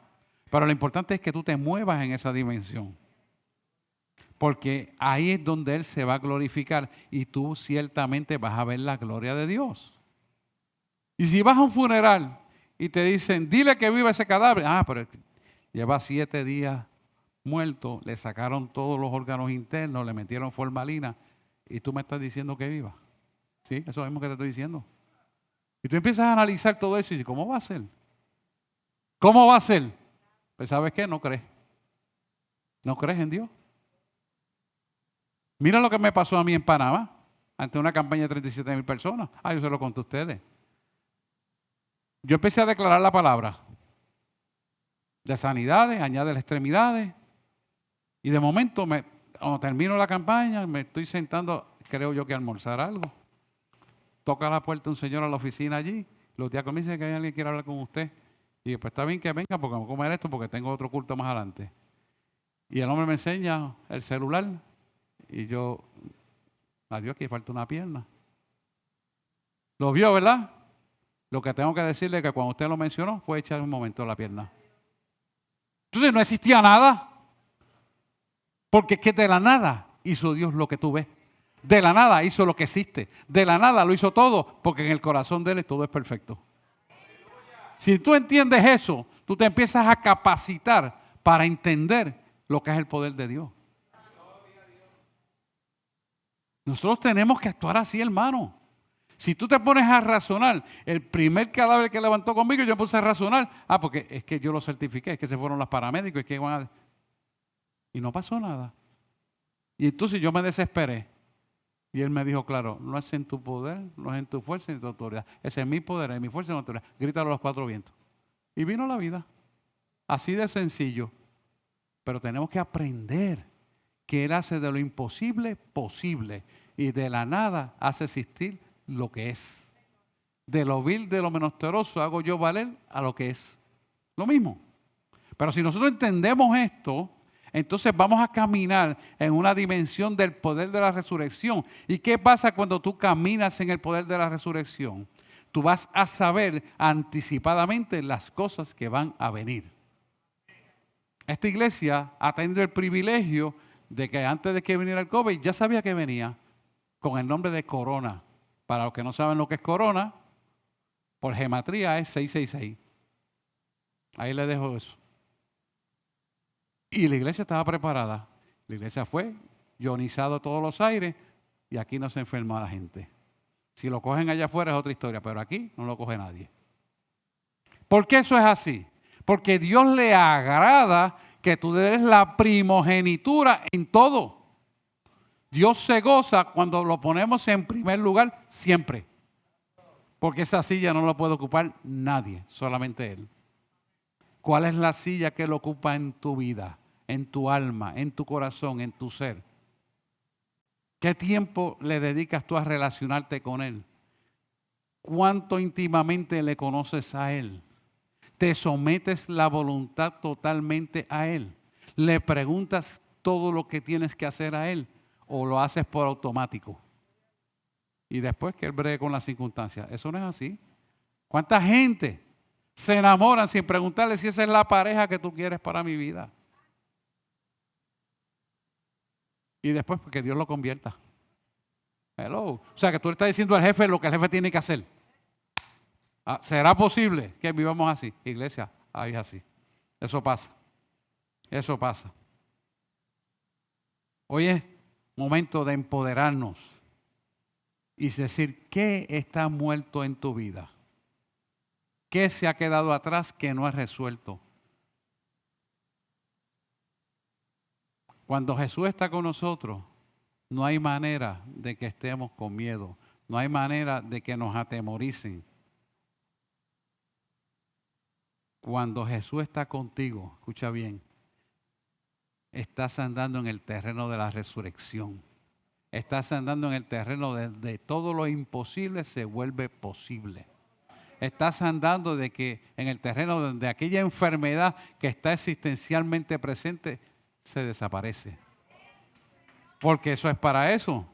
Pero lo importante es que tú te muevas en esa dimensión. Porque ahí es donde Él se va a glorificar y tú ciertamente vas a ver la gloria de Dios. Y si vas a un funeral y te dicen, dile que viva ese cadáver. Pero lleva 7 días muerto, le sacaron todos los órganos internos, le metieron formalina y tú me estás diciendo que viva. Sí, eso es lo mismo que te estoy diciendo. Y tú empiezas a analizar todo eso y dices, ¿cómo va a ser? ¿Cómo va a ser? Pues ¿sabes qué? No crees. No crees en Dios. Mira lo que me pasó a mí en Panamá, ante una campaña de 37,000 personas. Yo se lo conté a ustedes. Yo empecé a declarar la palabra de sanidades, añade las extremidades, y de momento, cuando termino la campaña, me estoy sentando, creo yo que a almorzar algo. Toca la puerta un señor a la oficina allí, los diáconos me dicen que hay alguien que quiere hablar con usted. Y yo, pues está bien que venga porque vamos a comer esto porque tengo otro culto más adelante. Y el hombre me enseña el celular. Y yo, adiós, que falta una pierna. Lo vio, ¿verdad? Lo que tengo que decirle es que cuando usted lo mencionó, fue echar un momento la pierna. Entonces no existía nada. Porque es que de la nada hizo Dios lo que tú ves. De la nada hizo lo que existe. De la nada lo hizo todo, porque en el corazón de Él todo es perfecto. Si tú entiendes eso, tú te empiezas a capacitar para entender lo que es el poder de Dios. Nosotros tenemos que actuar así, hermano. Si tú te pones a razonar, el primer cadáver que levantó conmigo, yo me puse a razonar. Porque es que yo lo certifiqué, es que se fueron los paramédicos, es que iban a... Y no pasó nada. Y entonces yo me desesperé. Y él me dijo, claro, no es en tu poder, no es en tu fuerza ni tu autoridad. Ese es mi poder, es mi fuerza y mi autoridad. Grítalo a los cuatro vientos. Y vino la vida. Así de sencillo. Pero tenemos que aprender que Él hace de lo imposible posible. Y de la nada hace existir lo que es. De lo vil, de lo menesteroso, hago yo valer a lo que es. Lo mismo. Pero si nosotros entendemos esto, entonces vamos a caminar en una dimensión del poder de la resurrección. ¿Y qué pasa cuando tú caminas en el poder de la resurrección? Tú vas a saber anticipadamente las cosas que van a venir. Esta iglesia ha tenido el privilegio de que antes de que viniera el COVID ya sabía que venía con el nombre de corona. Para los que no saben lo que es corona, por gematría es 666. Ahí le dejo eso. Y la iglesia estaba preparada. La iglesia fue ionizado todos los aires y aquí no se enferma la gente. Si lo cogen allá afuera es otra historia, pero aquí no lo coge nadie. ¿Por qué eso es así? Porque Dios le agrada que tú des la primogenitura en todo. Dios se goza cuando lo ponemos en primer lugar siempre. Porque esa silla no la puede ocupar nadie, solamente Él. ¿Cuál es la silla que Él ocupa en tu vida, en tu alma, en tu corazón, en tu ser? ¿Qué tiempo le dedicas tú a relacionarte con Él? ¿Cuánto íntimamente le conoces a Él? ¿Te sometes la voluntad totalmente a Él? ¿Le preguntas todo lo que tienes que hacer a Él? ¿O lo haces por automático? Y después que Él bregue con las circunstancias. Eso no es así. ¿Cuánta gente se enamoran sin preguntarle si esa es la pareja que tú quieres para mi vida? Y después que Dios lo convierta. Hello. O sea, que tú le estás diciendo al jefe lo que el jefe tiene que hacer. ¿Será posible que vivamos así? Iglesia, ahí es así. Eso pasa. Eso pasa. Hoy es momento de empoderarnos y decir, ¿qué está muerto en tu vida? ¿Qué se ha quedado atrás que no es resuelto? Cuando Jesús está con nosotros, no hay manera de que estemos con miedo. No hay manera de que nos atemoricen. Cuando Jesús está contigo, escucha bien, estás andando en el terreno de la resurrección. Estás andando en el terreno de todo lo imposible se vuelve posible. Estás andando en el terreno donde aquella enfermedad que está existencialmente presente se desaparece. Porque eso es para eso.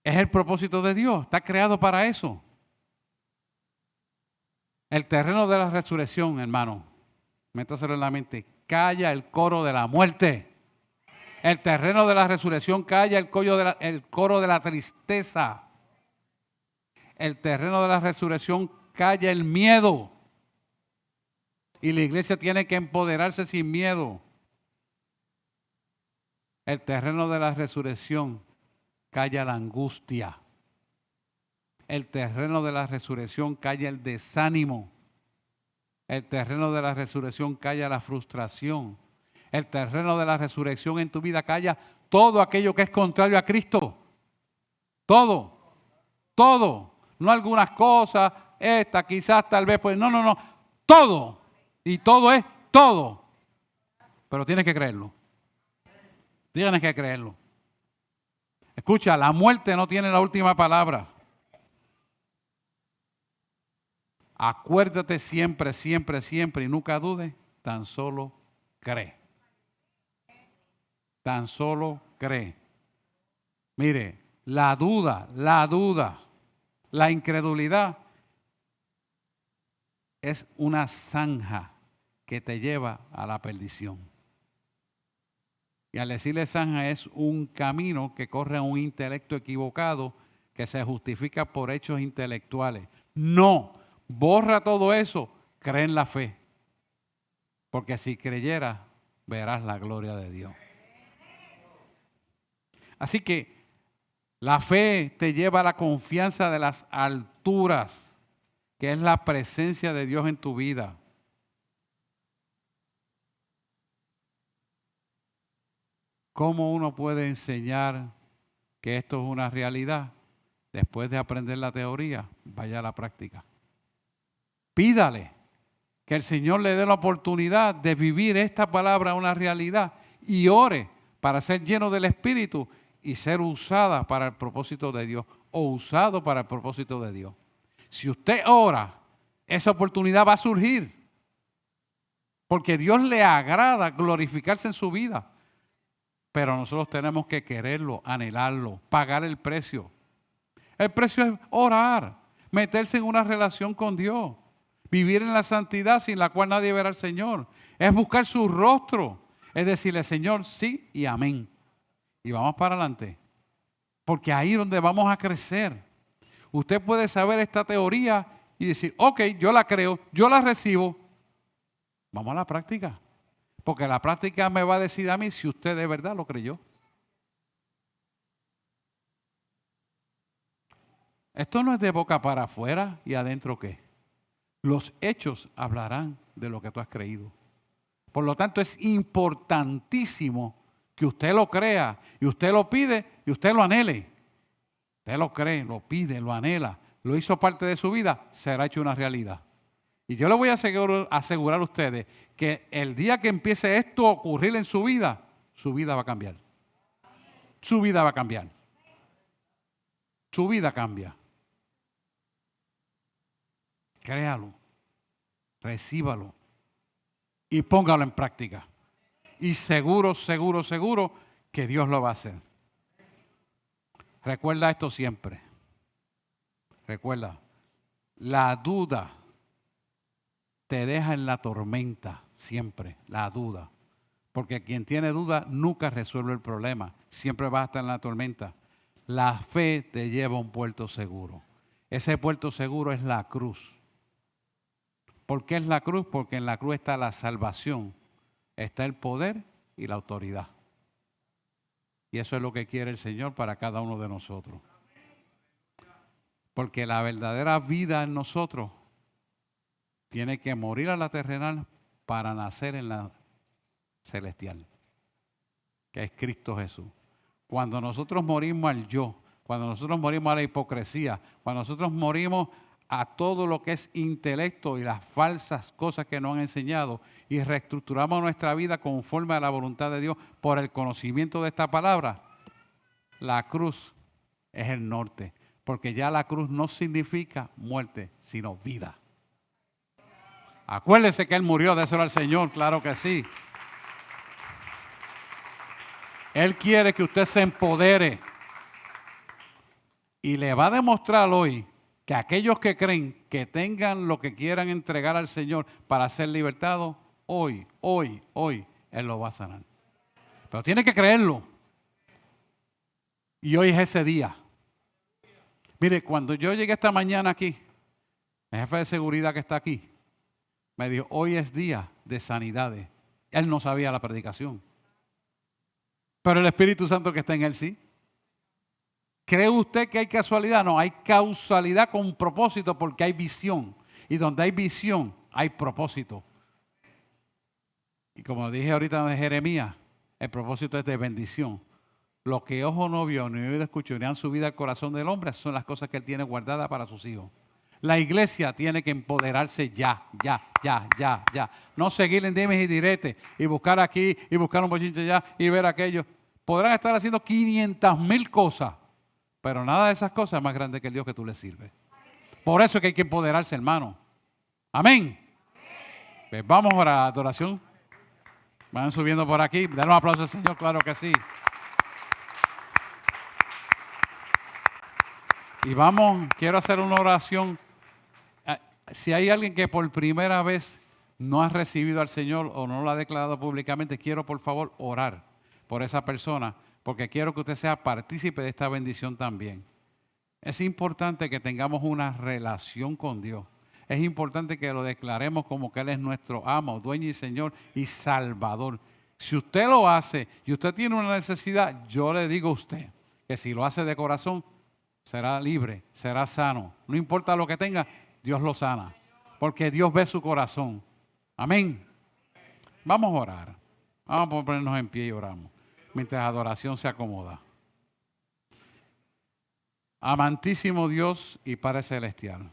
Es el propósito de Dios. Está creado para eso. El terreno de la resurrección, hermano, métaselo en la mente. Calla el coro de la muerte. El terreno de la resurrección calla el coro de la tristeza. El terreno de la resurrección calla el miedo. Y la iglesia tiene que empoderarse sin miedo. El terreno de la resurrección calla la angustia. El terreno de la resurrección calla el desánimo. El terreno de la resurrección calla la frustración. El terreno de la resurrección en tu vida calla todo aquello que es contrario a Cristo. Todo. Todo. No algunas cosas, esta quizás, tal vez, pues no. Todo. Y todo es todo. Pero tienes que creerlo. Tienes que creerlo. Escucha, la muerte no tiene la última palabra. Acuérdate siempre y nunca dudes, tan solo cree. Tan solo cree. Mire, la duda, la incredulidad es una zanja que te lleva a la perdición. Y al decirle zanja es un camino que corre a un intelecto equivocado que se justifica por hechos intelectuales. No, borra todo eso, cree en la fe. Porque si creyeras, verás la gloria de Dios. Así que La fe te lleva a la confianza de las alturas, que es la presencia de Dios en tu vida. ¿Cómo uno puede enseñar que esto es una realidad? Después de aprender la teoría, vaya a la práctica. Pídale que el Señor le dé la oportunidad de vivir esta palabra una realidad y ore para ser lleno del Espíritu y ser usada para el propósito de Dios o usado para el propósito de Dios. Si usted ora, esa oportunidad va a surgir porque Dios le agrada glorificarse en su vida. Pero nosotros tenemos que quererlo, anhelarlo, pagar el precio. El precio es orar, meterse en una relación con Dios, vivir en la santidad sin la cual nadie verá al Señor. Es buscar su rostro, es decirle, Señor, sí y amén. Y vamos para adelante, porque ahí es donde vamos a crecer. Usted puede saber esta teoría y decir, ok, yo la creo, yo la recibo. Vamos a la práctica. Porque la práctica me va a decir a mí si usted de verdad lo creyó. Esto no es de boca para afuera y adentro qué. Los hechos hablarán de lo que tú has creído. Por lo tanto, es importantísimo que usted lo crea y usted lo pide y usted lo anhele. Usted lo cree, lo pide, lo anhela, lo hizo parte de su vida, será hecho una realidad. Y yo le voy a asegurar a ustedes que el día que empiece esto a ocurrir en su vida va a cambiar. Su vida va a cambiar. Su vida cambia. Créalo, recíbalo y póngalo en práctica. Y seguro, seguro, seguro que Dios lo va a hacer. Recuerda esto siempre. Recuerda, la duda te deja en la tormenta siempre, la duda. Porque quien tiene duda nunca resuelve el problema, siempre va a estar en la tormenta. La fe te lleva a un puerto seguro. Ese puerto seguro es la cruz. ¿Por qué es la cruz? Porque en la cruz está la salvación, está el poder y la autoridad. Y eso es lo que quiere el Señor para cada uno de nosotros. Porque la verdadera vida en nosotros tiene que morir a la terrenal para nacer en la celestial, que es Cristo Jesús. Cuando nosotros morimos al yo, cuando nosotros morimos a la hipocresía, cuando nosotros morimos a todo lo que es intelecto y las falsas cosas que nos han enseñado y reestructuramos nuestra vida conforme a la voluntad de Dios por el conocimiento de esta palabra, la cruz es el norte, porque ya la cruz no significa muerte, sino vida. Acuérdese que Él murió, déselo al Señor, claro que sí. Él quiere que usted se empodere y le va a demostrar hoy que aquellos que creen que tengan lo que quieran entregar al Señor para ser libertados, hoy, Él lo va a sanar. Pero tiene que creerlo. Y hoy es ese día. Mire, cuando yo llegué esta mañana aquí, el jefe de seguridad que está aquí, me dijo, hoy es día de sanidades. Él no sabía la predicación. Pero el Espíritu Santo que está en él sí. ¿Cree usted que hay casualidad? No, hay causalidad con propósito porque hay visión. Y donde hay visión, hay propósito. Y como dije ahorita de Jeremías, el propósito es de bendición. Lo que ojo no vio, ni oído escuchó, ni han subido al corazón del hombre, son las cosas que Él tiene guardadas para sus hijos. La iglesia tiene que empoderarse ya. No seguir en dimes y diretes y buscar aquí y buscar un bochinche allá y ver aquello. Podrán estar haciendo 500,000 cosas, pero nada de esas cosas es más grande que el Dios que tú le sirves. Por eso es que hay que empoderarse, hermano. Amén. Pues vamos a la adoración. Van subiendo por aquí. Denle un aplauso al Señor, claro que sí. Y vamos, quiero hacer una oración. Si hay alguien que por primera vez no ha recibido al Señor o no lo ha declarado públicamente, quiero por favor orar por esa persona, porque quiero que usted sea partícipe de esta bendición también. Es importante que tengamos una relación con Dios. Es importante que lo declaremos como que Él es nuestro amo, dueño y Señor y Salvador. Si usted lo hace y usted tiene una necesidad, yo le digo a usted que si lo hace de corazón, será libre, será sano. No importa lo que tenga, Dios lo sana, porque Dios ve su corazón. Amén. Vamos a orar. Vamos a ponernos en pie y oramos, mientras la adoración se acomoda. Amantísimo Dios y Padre Celestial,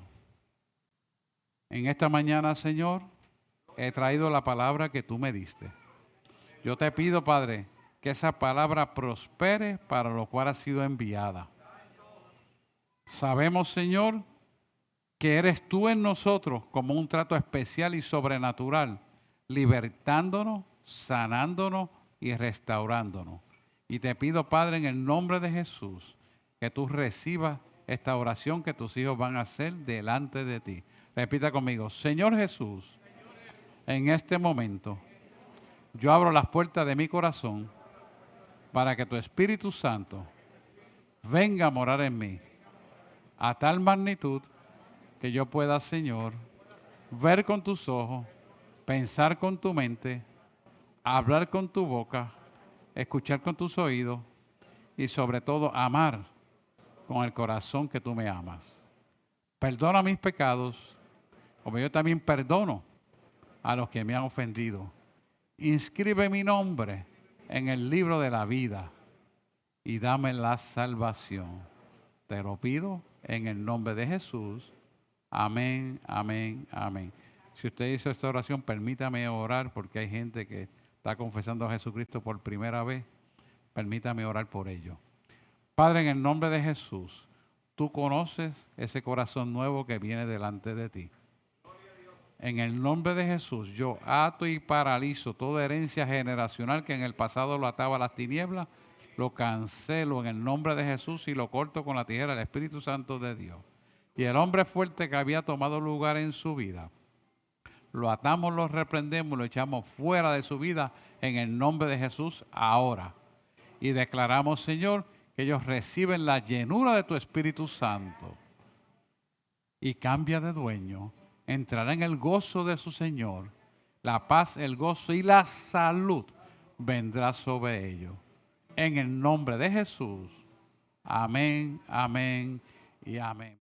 en esta mañana, Señor, he traído la palabra que tú me diste. Yo te pido, Padre, que esa palabra prospere para lo cual ha sido enviada. Sabemos, Señor, que eres tú en nosotros como un trato especial y sobrenatural, libertándonos, sanándonos y restaurándonos. Y te pido, Padre, en el nombre de Jesús, que tú recibas esta oración que tus hijos van a hacer delante de ti. Repita conmigo: Señor Jesús, en este momento yo abro las puertas de mi corazón para que tu Espíritu Santo venga a morar en mí a tal magnitud que yo pueda, Señor, ver con tus ojos, pensar con tu mente, hablar con tu boca, escuchar con tus oídos y sobre todo amar con el corazón que tú me amas. Perdona mis pecados, como yo también perdono a los que me han ofendido. Inscribe mi nombre en el libro de la vida y dame la salvación. Te lo pido en el nombre de Jesús. Amén, amén, amén. Si usted hizo esta oración, permítame orar, porque hay gente que está confesando a Jesucristo por primera vez. Permítame orar por ello. Padre, en el nombre de Jesús, tú conoces ese corazón nuevo que viene delante de ti. En el nombre de Jesús, yo ato y paralizo toda herencia generacional que en el pasado lo ataba a las tinieblas, lo cancelo en el nombre de Jesús y lo corto con la tijera del Espíritu Santo de Dios. Y el hombre fuerte que había tomado lugar en su vida, lo atamos, lo reprendemos, lo echamos fuera de su vida en el nombre de Jesús ahora. Y declaramos, Señor, que ellos reciben la llenura de tu Espíritu Santo y cambia de dueño. Entrará en el gozo de su Señor. La paz, el gozo y la salud vendrá sobre ellos. En el nombre de Jesús. Amén, amén y amén.